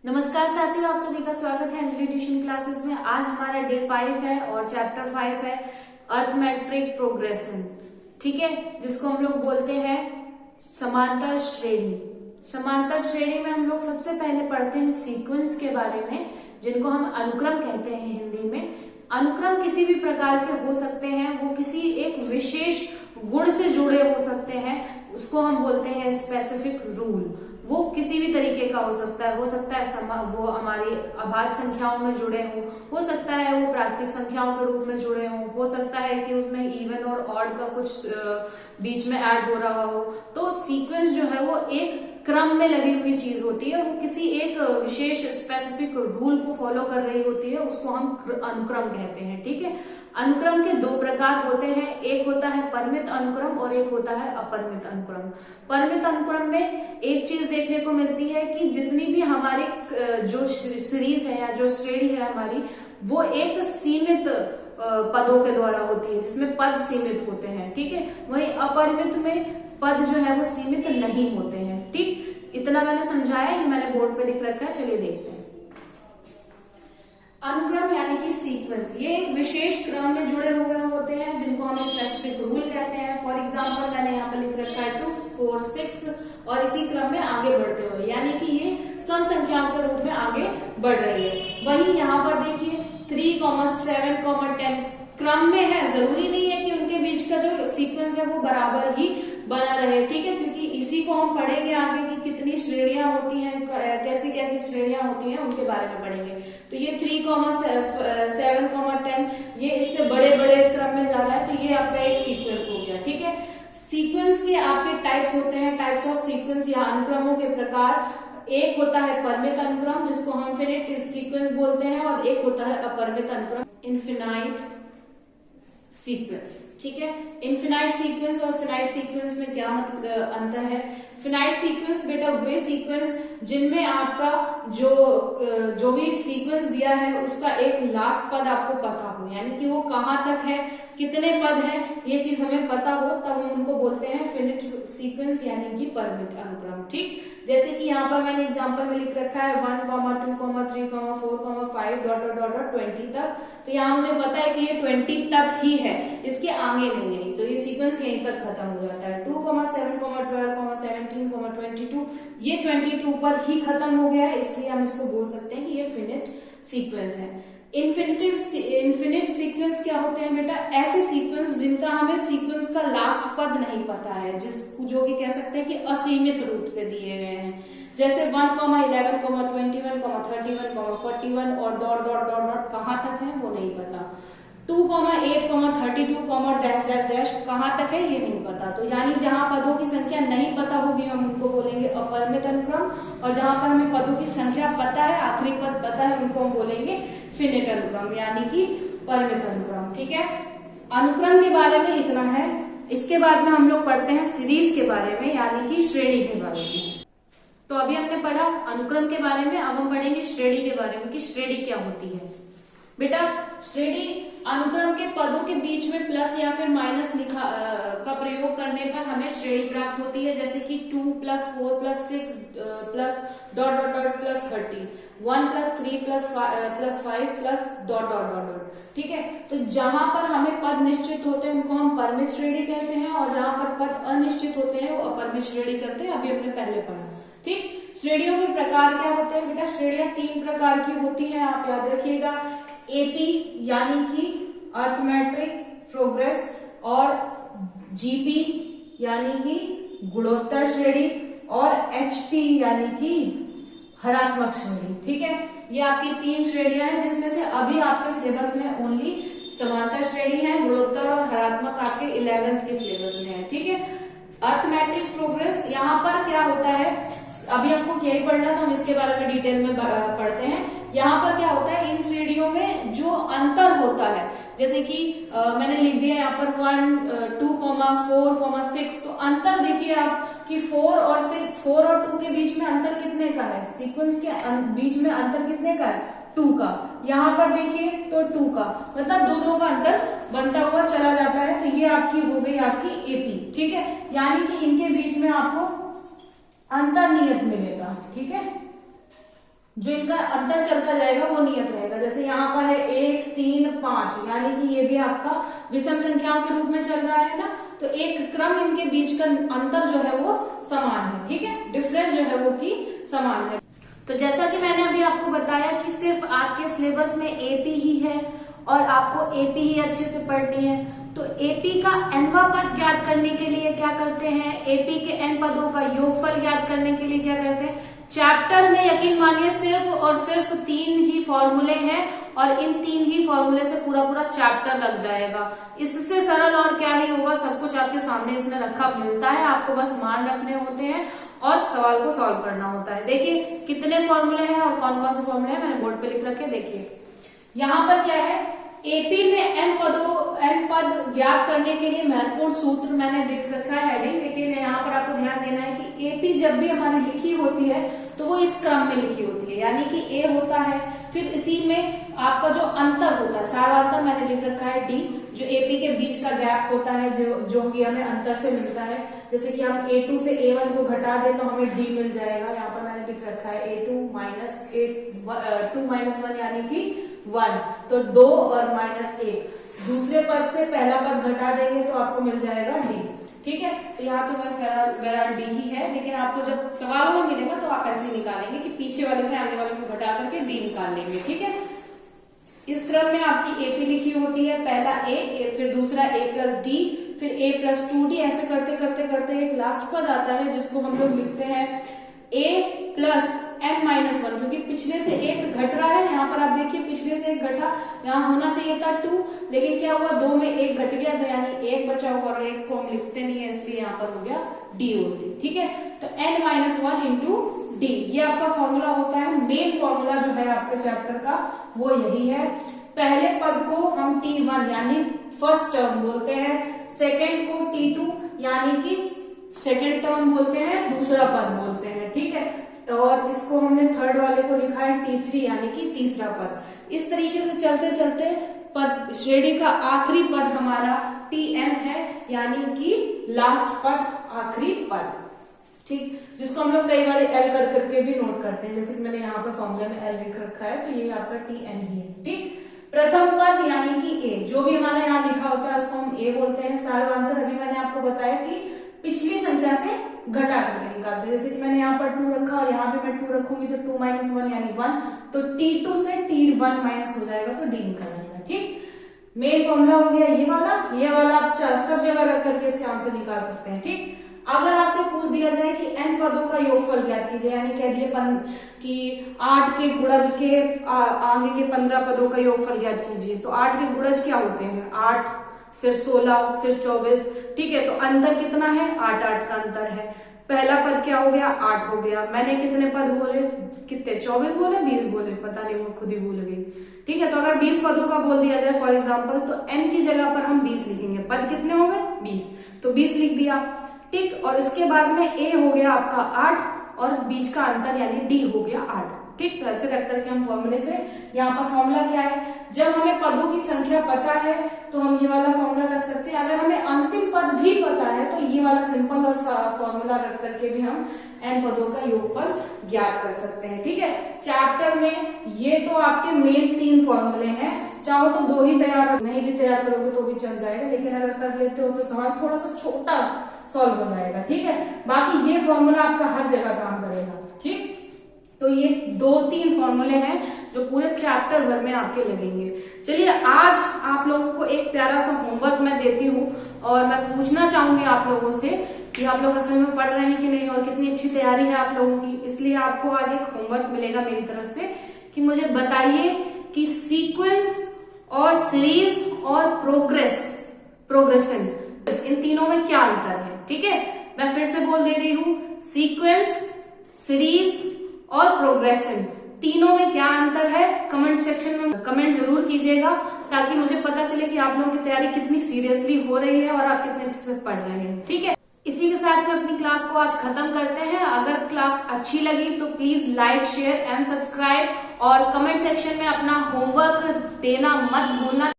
नमस्कार साथियों, आप सभी का स्वागत है अंजलि ट्यूशन क्लासेस में। आज हमारा डे 5 है और चैप्टर 5 है अर्थमेट्रिक प्रोग्रेशन। ठीक है, जिसको हम लोग बोलते हैं समांतर श्रेणी। समांतर श्रेणी में हम लोग सबसे पहले पढ़ते हैं सीक्वेंस के बारे में, जिनको हम अनुक्रम कहते हैं हिंदी में। अनुक्रम किसी भी प्रकार के हो सकते हैं, वो किसी एक विशेष गुण से जुड़े हो सकते हैं, उसको हम बोलते हैं स्पेसिफिक रूल। वो किसी भी तरीके का हो सकता है वो हमारी अभाज्य संख्याओं में जुड़े हो सकता है वो प्राकृतिक संख्याओं के रूप में जुड़े हो सकता है कि उसमें इवन और ऑड का कुछ बीच में ऐड हो रहा हो। तो सीक्वेंस जो है वो एक क्रम में लगी हुई चीज होती है, वो किसी एक विशेष स्पेसिफिक रूल को फॉलो कर रही होती है, उसको हम अनुक्रम कहते हैं। ठीक है, अनुक्रम के दो प्रकार होते हैं, एक होता है परिमित अनुक्रम और एक होता है अपरिमित अनुक्रम। परिमित अनुक्रम में एक चीज देखने को मिलती है कि जितनी भी हमारी जो सीरीज है या जो श्रेणी है हमारी, वो एक सीमित पदों के द्वारा होती है, जिसमें पद सीमित होते हैं। ठीक है, वहीं अपरिमित में पद जो है वो सीमित नहीं होते हैं। ठीक, इतना मैंने समझाया, ये मैंने बोर्ड पे लिख रखा है। चलिए देखते हैं। अनुक्रम यानी कि सीक्वेंस, ये एक विशेष क्रम में जुड़े हुए होते हैं, जिनको हम स्पेसिफिक रूल कहते हैं। फॉर एग्जांपल मैंने यहाँ पर लिख रखा है 2, 4, 6 और इसी क्रम में आगे बढ़ते हुए, यानी कि ये सम संख्याओं के रूप में आगे बढ़ रही है। वहीं यहाँ पर देखिए 3, 7, 10 क्रम में है, जरूरी नहीं है कि उनके बीच का जो सीक्वेंस है वो बराबर ही बना रहे। ठीक है, क्योंकि इसी को हम पढ़ेंगे आगे कि कितनी श्रेणियां होती हैं, कैसी कैसी श्रेणियां होती हैं, उनके बारे में पढ़ेंगे। तो ये 3, 7, 10 ये इससे बड़े बड़े क्रम में जा रहा है, तो ये आपका एक सीक्वेंस हो गया। ठीक है, सीक्वेंस के आपके टाइप्स होते हैं, टाइप्स ऑफ सीक्वेंस या अनुक्रमों के प्रकार। एक होता है परिमित अनुक्रम, जिसको हम फिनिट सीक्वेंस बोलते हैं, और एक होता है अपरिमित अनुक्रम, इनफिनाइट सीक्वेंस। ठीक है, इनफिनाइट सीक्वेंस और फिनाइट सीक्वेंस में क्या मतलब अंतर है? फिनाइट सीक्वेंस बेटा वे सीक्वेंस जिनमें आपका जो भी सीक्वेंस दिया है उसका एक लास्ट पद आपको पता हो, यानी कि वो कहाँ तक है, कितने पद हैं, ये चीज हमें पता हो, तब हम उनको बोलते हैं फिनिट सीक्वेंस यानी कि परिमित अनुक्रम। ठीक, जैसे कि यहाँ पर मैंने एग्जांपल में लिख रखा है 1, 2, 3, 4, 5 20 तक। तो यहाँ मुझे पता है कि ये 20 तक ही है, इसके आगे नहीं है, तो ये सीक्वेंस यहीं तक खत्म हो जाता है। 2, 7, 12, 17, 22 ये 22 पर ही खत्म हो गया है, इसलिए हम इसको बोल सकते हैं कि ये फिनिट सीक्वेंस है। इनफिनिट सीक्वेंस क्या होते हैं बेटा? ऐसे सीक्वेंस जिनका हमें सीक्वेंस का लास्ट पद नहीं पता है, जो कि कह सकते हैं कि असीमित रूप से दिए गए हैं। जैसे 1, 11, 21, 31, 41 और डॉट डॉट डॉट डॉट कहाँ तक है वो नहीं पता। 2, 8, 32 डैश डैश डैश कहाँ तक है ये नहीं पता। तो यानी जहां पदों की संख्या नहीं पता होगी हम उनको बोलेंगे अपरिमित अनुक्रम, और जहां पर हमें पदों की संख्या पता है, आखिरी पद पता है, उनको हम बोलेंगे फिनिट अनुक्रम यानी कि परिमित अनुक्रम। ठीक है, अनुक्रम के बारे में इतना है। इसके बाद में हम लोग पढ़ते हैं सीरीज के बारे में, यानी कि श्रेणी के बारे में। तो अभी हमने पढ़ा अनुक्रम के बारे में, अब हम पढ़ेंगे श्रेणी के बारे में कि श्रेणी क्या होती है। बेटा श्रेणी अनुक्रम के पदों के बीच में प्लस या फिर माइनस का प्रयोग करने पर हमें श्रेणी प्राप्त होती है, जैसे कि 2 + 4 + 6 plus dot dot dot plus 30, 1 + 3 + 5 plus dot dot dot dot. ठीक है, तो जहां पर हमें पद निश्चित होते हैं उनको हम परिमित श्रेणी कहते हैं, और जहां पर पद अनिश्चित होते हैं वो अपरिमित श्रेणी कहते हैं। अभी हमने पहले पढ़ा। ठीक, श्रेणियों के प्रकार क्या होते हैं बेटा? श्रेणियां 3 प्रकार की होती हैं, आप याद रखिएगा। एपी यानी कि अर्थमेट्रिक प्रोग्रेस, और जीपी यानी कि गुणोत्तर श्रेणी, और एचपी यानी कि हरात्मक श्रेणी। ठीक है, ये आपकी 3 श्रेणियां हैं, जिसमें से अभी आपके सिलेबस में ओनली समांतर श्रेणी है, गुणोत्तर और हरात्मक आपके 11th के सिलेबस में है। ठीक है, अर्थमेट्रिक प्रोग्रेस यहाँ पर क्या होता है, अभी हमको यही पढ़ना, तो हम इसके बारे में डिटेल में पढ़ते हैं। यहाँ पर क्या होता है, इन श्रेणियों में जो अंतर होता है, जैसे कि मैंने लिख दिया यहाँ पर 1, 2, 4, 6, तो अंतर देखिए आप कि 4 और 2 के बीच में अंतर कितने का है? सीक्वेंस के बीच में अंतर कितने का है? 2 का। यहाँ पर देखिए तो 2 का, मतलब 2 का अंतर बनता हुआ चला जाता है। तो ये आपकी हो गई आपकी एपी। ठीक है, यानी कि इनके बीच में आपको अंतर्नियत मिलेगा। ठीक है, जो इनका अंतर चलता जाएगा वो नियत रहेगा। जैसे यहाँ पर है 1 3 5, यानी कि ये भी आपका विषम संख्याओं के रूप में चल रहा है ना, तो एक क्रम इनके बीच का अंतर जो है वो समान है, ठीक है, डिफरेंस जो है वो की समान है। तो जैसा कि मैंने अभी आपको बताया कि सिर्फ आपके सिलेबस में एपी ही है और आपको एपी ही अच्छे से पढ़नी है, तो एपी का nवा पद ज्ञात करने के लिए क्या करते हैं, एपी के n पदों का योगफल ज्ञात करने के लिए क्या करते हैं, चैप्टर में यकीन मानिए सिर्फ और सिर्फ 3 ही फॉर्मूले हैं और इन 3 ही फॉर्मूले से पूरा चैप्टर लग जाएगा। इससे सरल और क्या ही होगा, सब कुछ आपके सामने इसमें रखा मिलता है, आपको बस मान रखने होते हैं और सवाल को सॉल्व करना होता है। देखिए कितने फॉर्मूले हैं और कौन कौन से फॉर्मूले हैं, मैंने बोर्ड पे लिख रखे, देखिए यहाँ पर क्या है, एपी में n पद ज्ञात करने के लिए महत्वपूर्ण सूत्र मैंने लिख रखा है हेडिंग, लेकिन यहाँ पर आपको ध्यान देना है कि एपी जब भी हमारी लिखी होती है तो वो इस क्रम में लिखी होती है, यानी कि ए होता है, फिर इसी में आपका जो अंतर होता है, सारांतर मैंने लिख रखा है डी, जो एपी के बीच का गैप होता है जो कि हमें अंतर से मिलता है। जैसे कि हम A2 से A1 को घटा दे तो हमें डी मिल जाएगा, यहाँ पर मैंने लिख रखा है A2 माइनस 1 यानी कि 1, तो 2 और -1, दूसरे पद से पहला पद घटा देंगे तो आपको मिल जाएगा डी, ठीक है। तो यहाँ तो मेरा डी ही है, लेकिन आपको जब सवालों में मिलेगा तो आप ऐसे ही निकालेंगे कि पीछे वाले से आगे वाले को घटा करके डी निकाल लेंगे, ठीक है। इस क्रम में आपकी एपी लिखी होती है, पहला ए, फिर दूसरा a प्लस डी, फिर a प्लस 2d, ऐसे करते करते करते एक लास्ट पद आता है जिसको हम लोग लिखते हैं a प्लस n-1, क्योंकि पिछले से एक घट रहा है, यहाँ पर आप देखिए पिछले से एक घटा, यहाँ होना चाहिए था 2, लेकिन क्या हुआ, 2 में एक घट गया, तो यानी एक बचा हुआ और एक को हम लिखते नहीं है, इसलिए यहाँ पर हो गया d होती, ठीक है। तो n-1 इंटू डी, ये आपका फॉर्मूला होता है, मेन फॉर्मूला जो है आपके चैप्टर का वो यही है। पहले पद को हम T1 यानी फर्स्ट टर्म बोलते हैं, सेकंड को T2 यानी कि सेकंड टर्म बोलते हैं, दूसरा पद बोलते हैं, ठीक है। और इसको हमने थर्ड वाले को लिखा है T3 यानी कि तीसरा पद। इस तरीके से चलते चलते पद श्रेणी का आखिरी पद हमारा Tn है, यानी कि लास्ट पद, आखिरी पद, ठीक, जिसको हम लोग कई बार एल कर करके भी नोट करते हैं, जैसे कि मैंने यहाँ पर फॉर्मूले में एल लिख रखा है, तो ये आपका Tn ही है, ठीक। प्रथम पद यानी कि ए, जो भी हमारे यहाँ लिखा होता है उसको हम ए बोलते हैं। सारांतर अभी मैंने आपको बताया कि पिछली संख्या से घटा करके निकालते हैं, जैसे कि मैंने यहाँ पर 2 रखा और यहाँ पे मैं 2 रखूंगी तो 2 - 1 यानी 1, तो T2 से T1 माइनस हो जाएगा तो डी निकल आएगा, ठीक। मेन फॉर्मूला हो गया ये वाला आप सब जगह रख करके इसके आंसर निकाल सकते हैं, ठीक। अगर आपसे पूछ दिया जाए कि n पदों का योगफल ज्ञात कीजिए, यानी कह दिए कि 8 के गुणज के आगे के 15 पदों का योगफल ज्ञात कीजिए, तो 8 के गुणज क्या होते हैं, 8 फिर 16 फिर 24, ठीक है। तो अंतर कितना है, 8 का अंतर है। पहला पद क्या हो गया, 8 हो गया। मैंने कितने पद बोले, कितने, 24 बोले 20 बोले, पता नहीं, मैं खुद ही भूल गई, ठीक है। तो अगर 20 पदों का बोल दिया जाए फॉर एग्जाम्पल, तो n की जगह पर हम 20 लिखेंगे, पद कितने हो गए 20, तो 20 लिख दिया, ठीक। और इसके बाद में a हो गया आपका 8 और बीच का अंतर यानी d हो गया 8, ठीक। तो ऐसे रख करके हम फॉर्मूले से, यहाँ पर फॉर्मूला क्या है, जब हमें पदों की संख्या पता है तो हम ये वाला फॉर्मूला रख सकते हैं, अगर हमें अंतिम पद भी पता है तो ये वाला सिंपल और फॉर्मूला रख करके भी हम n पदों का योगफल ज्ञात कर सकते हैं, ठीक है। चैप्टर में ये तो आपके मेन 3 फॉर्मूले हैं, चाहो तो 2 ही तैयार, नहीं भी तैयार करोगे तो भी चल जाएगा, लेकिन अगर कर लेते हो तो सवाल थोड़ा सा छोटा सॉल्व हो जाएगा, ठीक है। बाकी ये फॉर्मूला आपका हर जगह काम करेगा, ठीक। तो ये 2-3 फॉर्मूले हैं जो पूरे चैप्टर भर में आपके लगेंगे। चलिए आज आप लोगों को एक प्यारा सा होमवर्क मैं देती हूँ और मैं पूछना चाहूंगी आप लोगों से कि आप लोग असल में पढ़ रहे हैं कि नहीं और कितनी अच्छी तैयारी है आप लोगों की। इसलिए आपको आज एक होमवर्क मिलेगा मेरी तरफ से कि मुझे बताइए कि सीक्वेंस और सीरीज और प्रोग्रेशन, इन तीनों में क्या अंतर है, ठीक है। मैं फिर से बोल दे रही हूँ, सीक्वेंस, सीरीज और प्रोग्रेशन, तीनों में क्या अंतर है। कमेंट सेक्शन में कमेंट जरूर कीजिएगा ताकि मुझे पता चले कि आप लोगों की तैयारी कितनी सीरियसली हो रही है और आप कितने अच्छे से पढ़ रहे हैं, ठीक है। इसी के साथ में अपनी क्लास को आज खत्म करते हैं। अगर क्लास अच्छी लगी तो please like, share and subscribe और कमेंट सेक्शन में अपना होमवर्क देना मत भूलना।